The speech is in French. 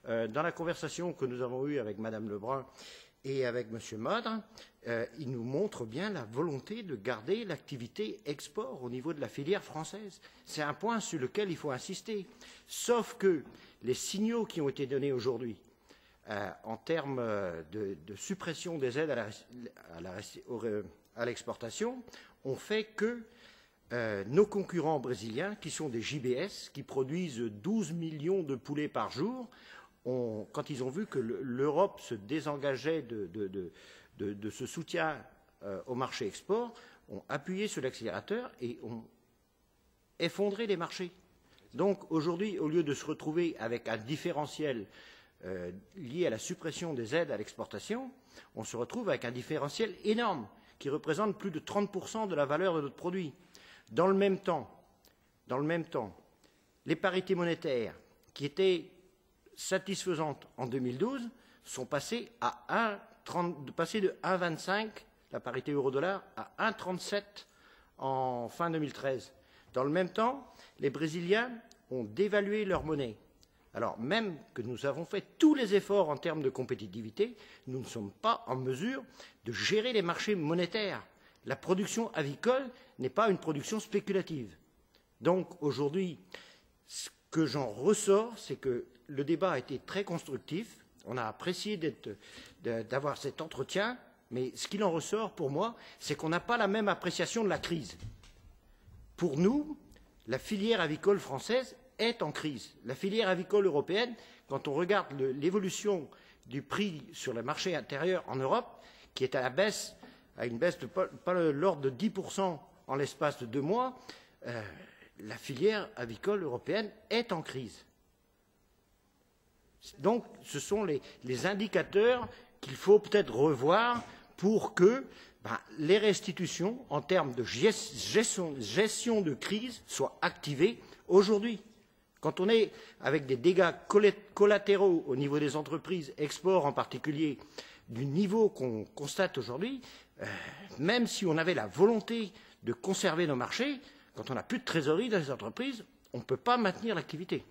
Dans la conversation que nous avons eue avec Madame Lebrun et avec Monsieur Modre, il nous montre bien la volonté de garder l'activité export au niveau de la filière française. C'est un point sur lequel il faut insister. Sauf que les signaux qui ont été donnés aujourd'hui en termes de suppression des aides à l'exportation ont fait que nos concurrents brésiliens, qui sont des JBS, qui produisent 12 millions de poulets par jour, quand ils ont vu que l'Europe se désengageait de ce soutien au marché export, ont appuyé sur l'accélérateur et ont effondré les marchés. Donc aujourd'hui, au lieu de se retrouver avec un différentiel lié à la suppression des aides à l'exportation, on se retrouve avec un différentiel énorme qui représente plus de 30% de la valeur de notre produit. Dans le même temps, les parités monétaires qui étaient satisfaisantes en 2012 sont passées de 1,25, la parité euro-dollar, à 1,37 en fin 2013. Dans le même temps, les Brésiliens ont dévalué leur monnaie. Alors même que nous avons fait tous les efforts en termes de compétitivité, nous ne sommes pas en mesure de gérer les marchés monétaires. La production avicole n'est pas une production spéculative. Donc aujourd'hui, ce que j'en ressors, c'est que le débat a été très constructif. On a apprécié d'avoir cet entretien, mais ce qu'il en ressort pour moi, c'est qu'on n'a pas la même appréciation de la crise. Pour nous, la filière avicole française est en crise. La filière avicole européenne, quand on regarde l'évolution du prix sur le marché intérieur en Europe, qui est à la baisse, à une baisse de pas l'ordre de 10% en l'espace de 2 mois, la filière avicole européenne est en crise. Donc, ce sont les indicateurs qu'il faut peut-être revoir pour que les restitutions en termes de gestion de crise soient activées aujourd'hui. Quand on est avec des dégâts collatéraux au niveau des entreprises, export en particulier, du niveau qu'on constate aujourd'hui, même si on avait la volonté de conserver nos marchés, quand on n'a plus de trésorerie dans les entreprises, on ne peut pas maintenir l'activité.